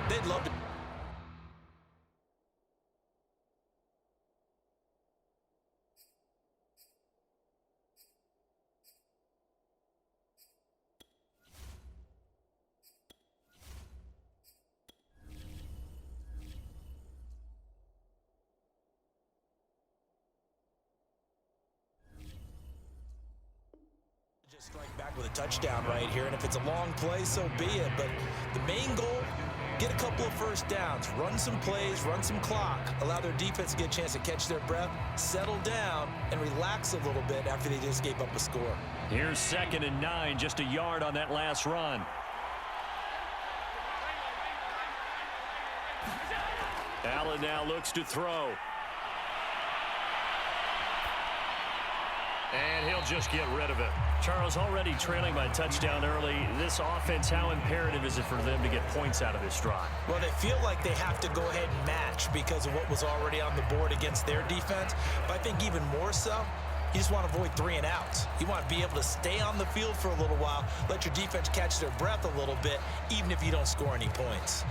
They'd love to. Just strike back with a touchdown right here, and if it's a long play, so be it. But the main goal, get a couple of first downs, run some plays, run some clock, allow their defense to get a chance to catch their breath, settle down, and relax a little bit after they just gave up a score. Here's 2nd and 9, just a yard on that last run. Allen now looks to throw. And he'll just get rid of it. Charles, already trailing by a touchdown early. This offense, how imperative is it for them to get points out of this drive? Well, they feel like they have to go ahead and match because of what was already on the board against their defense. But I think even more so, you just want to avoid 3 and outs. You want to be able to stay on the field for a little while, let your defense catch their breath a little bit, even if you don't score any points.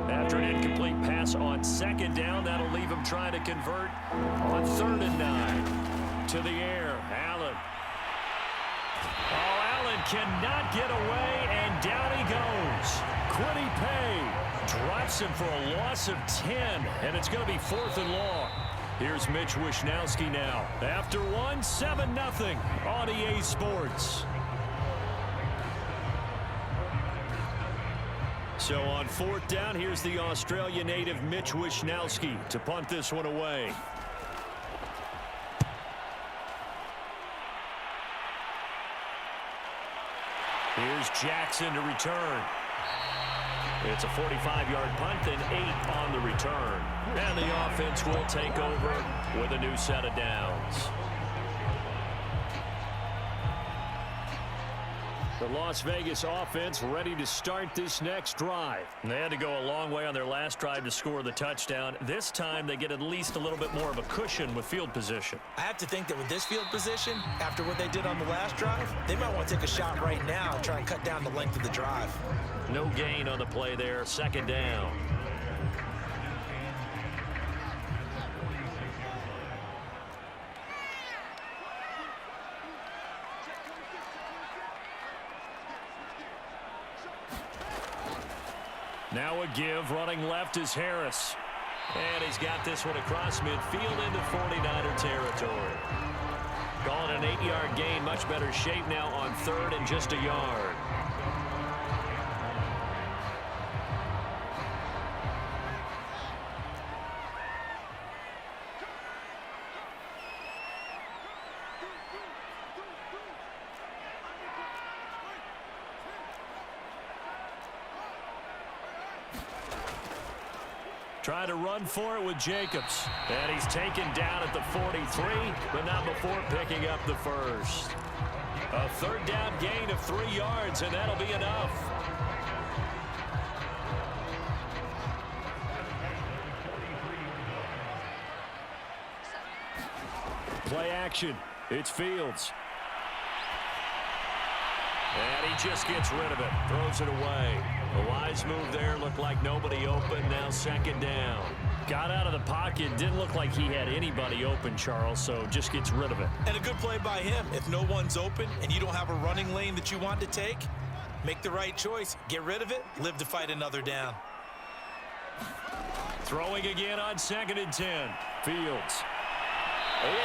After an incomplete pass on 2nd down, that'll leave him trying to convert on 3rd and 9. To the air, Allen. Oh, Allen cannot get away, and down he goes. Quiddy Pay drops him for a loss of 10, and it's going to be 4th and long. Here's Mitch Wishnowsky now. After 7-0 on EA Sports. So on 4th down, here's the Australia native Mitch Wishnowsky to punt this one away. Here's Jackson to return. It's a 45-yard punt and 8 on the return. And the offense will take over with a new set of downs. The Las Vegas offense ready to start this next drive. They had to go a long way on their last drive to score the touchdown. This time they get at least a little bit more of a cushion with field position. I have to think that with this field position, after what they did on the last drive, they might want to take a shot right now and try and cut down the length of the drive. No gain on the play there, 2nd down. Now a give, running left is Harris. And he's got this one across midfield into 49er territory. Calling an 8-yard gain, much better shape now on 3rd and just a yard. Trying to run for it with Jacobs. And he's taken down at the 43, but not before picking up the first. A 3rd down gain of 3 yards, and that'll be enough. Play action. It's Fields. And he just gets rid of it. Throws it away. A wise move there. Looked like nobody open. Now 2nd down. Got out of the pocket. Didn't look like he had anybody open, Charles, so just gets rid of it. And a good play by him. If no one's open and you don't have a running lane that you want to take, make the right choice. Get rid of it. Live to fight another down. Throwing again on 2nd and 10. Fields.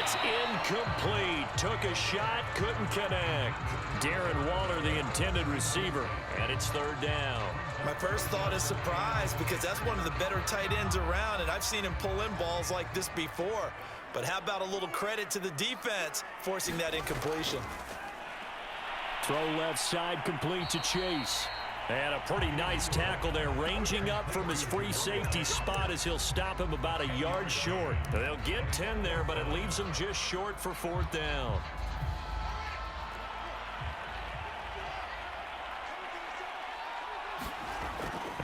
It's incomplete. Took a shot, couldn't connect. Darren Waller, the intended receiver, and it's 3rd down. My first thought is surprise because that's one of the better tight ends around, and I've seen him pull in balls like this before. But how about a little credit to the defense forcing that incompletion? Throw left side complete to Chase. And a pretty nice tackle there, ranging up from his free safety spot as he'll stop him about a yard short. They'll get 10 there, but it leaves them just short for 4th down.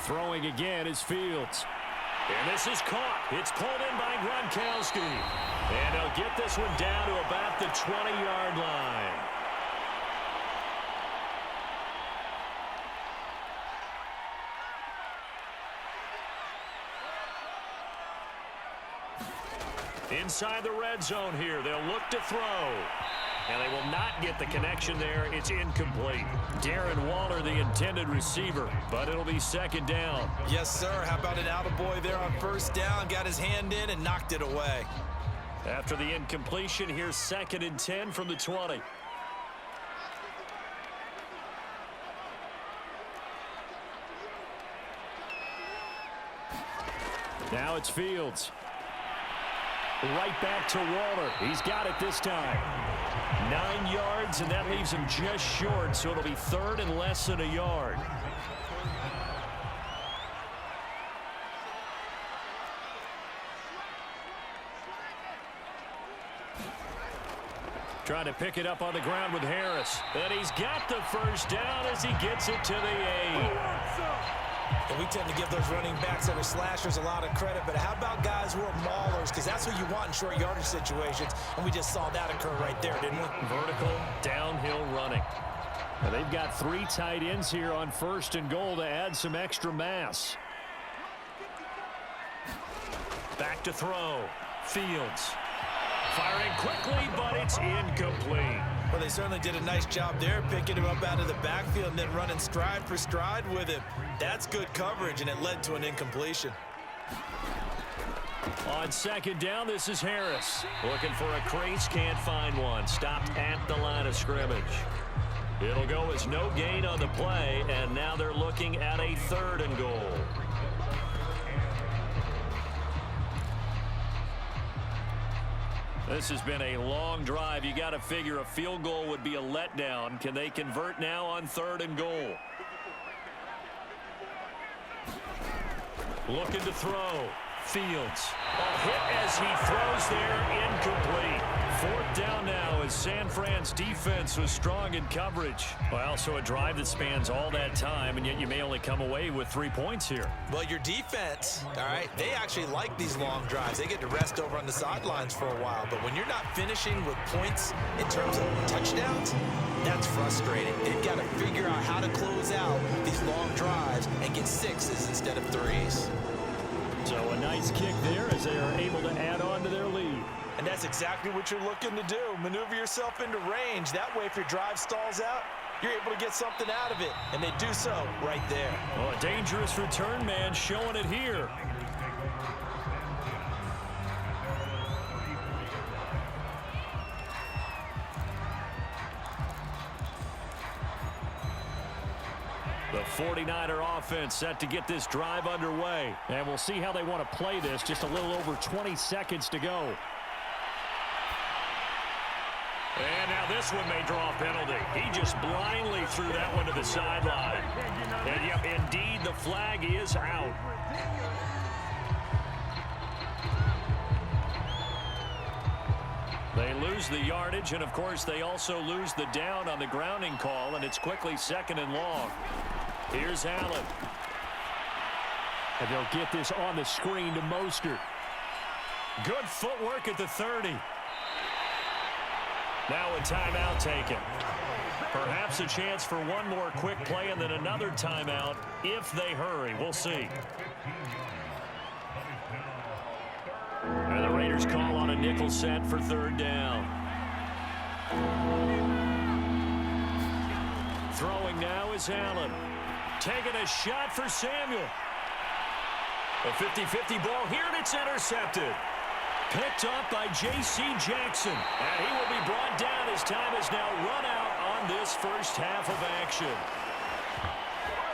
Throwing again is Fields. And this is caught. It's pulled in by Gronkowski. And they'll get this one down to about the 20-yard line. Inside the red zone here. They'll look to throw. And they will not get the connection there. It's incomplete. Darren Waller, the intended receiver, but it'll be second down. Yes, sir. How about an attaboy there on first down? Got his hand in and knocked it away. After the incompletion, here's 2nd and 10 from the 20. Now it's Fields. Right back to Waller. He's got it this time. 9 yards, and that leaves him just short, so it'll be 3rd and less than a yard. Trying to pick it up on the ground with Harris. And he's got the first down as he gets it to the 8. And we tend to give those running backs that are slashers a lot of credit, but how about guys who are maulers? Because that's what you want in short yardage situations, and we just saw that occur right there, didn't we? Vertical, downhill running. And they've got 3 tight ends here on 1st and goal to add some extra mass. Back to throw. Fields. Firing quickly, but it's incomplete. Well, they certainly did a nice job there, picking him up out of the backfield and then running stride for stride with him. That's good coverage, and it led to an incompletion. On 2nd down, this is Harris. Looking for a crease, can't find one. Stopped at the line of scrimmage. It'll go as no gain on the play, and now they're looking at a 3rd and goal. This has been a long drive. You got to figure a field goal would be a letdown. Can they convert now on 3rd and goal? Looking to throw. Fields. A hit as he throws there, incomplete. 4th down now as San Fran's defense was strong in coverage. Well, so a drive that spans all that time, and yet you may only come away with 3 points here. Well, your defense, all right, they actually like these long drives. They get to rest over on the sidelines for a while. But when you're not finishing with points in terms of touchdowns, that's frustrating. They've got to figure out how to close out these long drives and get 6s instead of 3s. So a nice kick there as they are able to add on to their lead. And that's exactly what you're looking to do. Maneuver yourself into range. That way, if your drive stalls out, you're able to get something out of it. And they do so right there. Oh, a dangerous return man showing it here. The 49er offense set to get this drive underway. And we'll see how they want to play this. Just a little over 20 seconds to go. And now this one may draw a penalty. He just blindly threw that one to the sideline. And yep, indeed, the flag is out. They lose the yardage, and of course they also lose the down on the grounding call, and it's quickly 2nd and long. Here's Allen. And they'll get this on the screen to Mostert. Good footwork at the 30. Now a timeout taken. Perhaps a chance for one more quick play and then another timeout if they hurry. We'll see. And the Raiders call on a nickel set for 3rd down. Throwing now is Allen. Taking a shot for Samuel. A 50-50 ball here, and it's intercepted. Picked up by J.C. Jackson. And he will be brought down as time has now run out on this first half of action.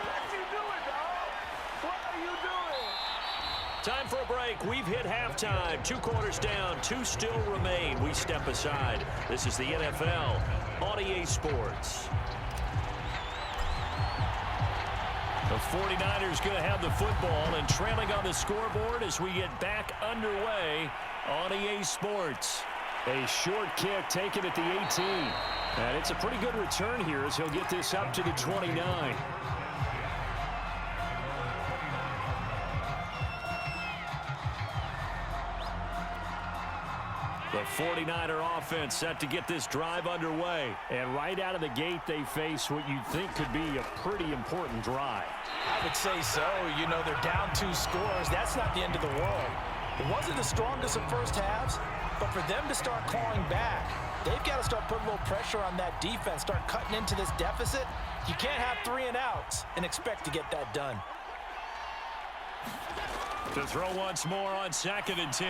What you doing, dog? What are you doing? Time for a break. We've hit halftime. 2 quarters down. 2 still remain. We step aside. This is the NFL on EA Sports. The 49ers going to have the football and trailing on the scoreboard as we get back underway on EA Sports. A short kick taken at the 18. And it's a pretty good return here as he'll get this up to the 29. The 49er offense set to get this drive underway. And right out of the gate, they face what you'd think could be a pretty important drive. I would say so. You know, they're down 2 scores. That's not the end of the world. It wasn't the strongest of first halves, But for them to start clawing back, they've got to start putting a little pressure on that defense, start cutting into this deficit. You can't have 3 and outs and expect to get that done. To throw once more on 2nd and 10.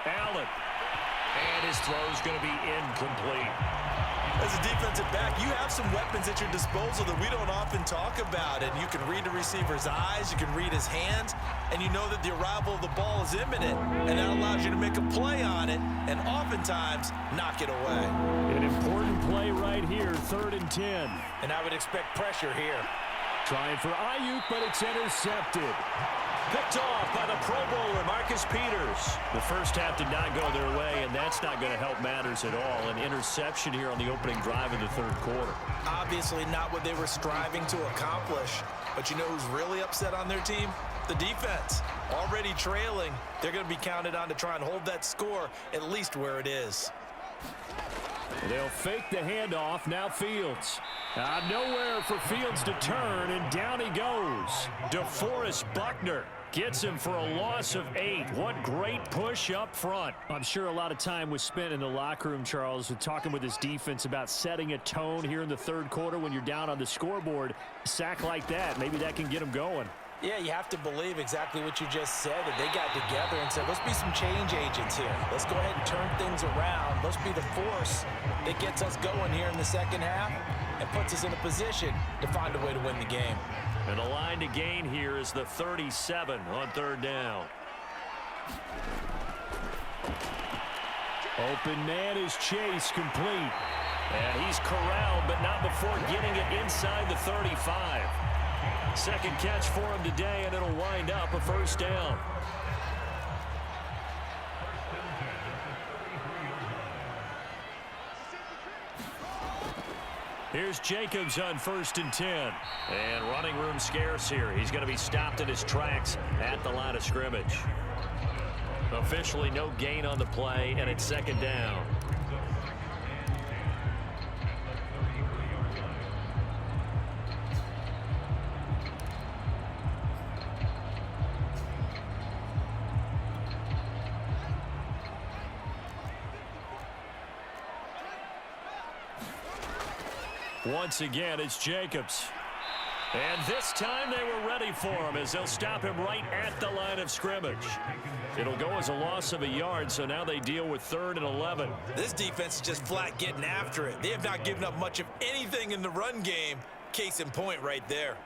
Allen. And his throw's going to be incomplete. As a defensive back, you have some weapons at your disposal that we don't often talk about. And you can read the receiver's eyes, you can read his hands, and you know that the arrival of the ball is imminent. And that allows you to make a play on it and oftentimes knock it away. An important play right here, 3rd and 10. And I would expect pressure here. Trying for Ayuk, but it's intercepted. Picked off by the Pro Bowler, Marcus Peters. The first half did not go their way, and that's not going to help matters at all. An interception here on the opening drive of the 3rd quarter. Obviously not what they were striving to accomplish. But you know who's really upset on their team? The defense. Already trailing. They're going to be counted on to try and hold that score at least where it is. They'll fake the handoff. Now Fields. Nowhere for Fields to turn, and down he goes. DeForest Buckner gets him for a loss of 8. What great push up front. I'm sure a lot of time was spent in the locker room, Charles, with talking with his defense about setting a tone here in the 3rd quarter when you're down on the scoreboard. A sack like that, maybe that can get him going. Yeah, you have to believe exactly what you just said, that they got together and said, let's be some change agents here. Let's go ahead and turn things around. Let's be the force that gets us going here in the 2nd half and puts us in a position to find a way to win the game. And the line to gain here is the 37 on 3rd down. Open man is Chase, complete. And he's corralled, but not before getting it inside the 35. Second catch for him today, and it'll wind up a 1st down. Here's Jacobs on 1st and 10. And running room scarce here. He's going to be stopped in his tracks at the line of scrimmage. Officially no gain on the play, and it's 2nd down. Once again, it's Jacobs. And this time they were ready for him as they'll stop him right at the line of scrimmage. It'll go as a loss of a yard, so now they deal with 3rd and 11. This defense is just flat getting after it. They have not given up much of anything in the run game. Case in point right there.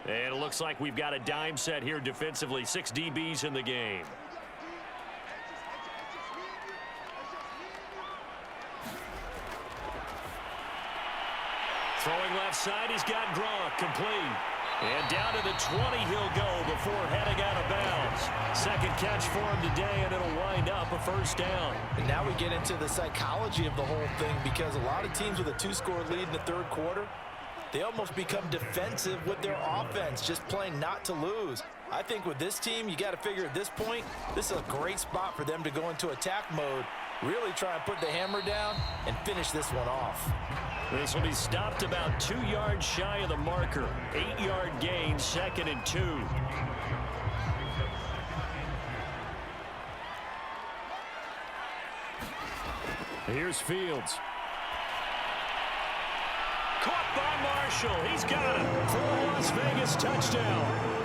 And it looks like we've got a dime set here defensively. 6 DBs in the game. Throwing left side, he's got Gronk, complete. And down to the 20 he'll go before heading out of bounds. 2nd catch for him today, and it'll wind up a 1st down. And now we get into the psychology of the whole thing, because a lot of teams with a 2-score lead in the 3rd quarter, they almost become defensive with their offense, just playing not to lose. I think with this team, you got to figure at this point, this is a great spot for them to go into attack mode, really try and put the hammer down and finish this one off. This will be stopped about 2 yards shy of the marker. 8-yard gain, 2nd and 2. Here's Fields. Caught by Marshall. He's got it for a Las Vegas touchdown.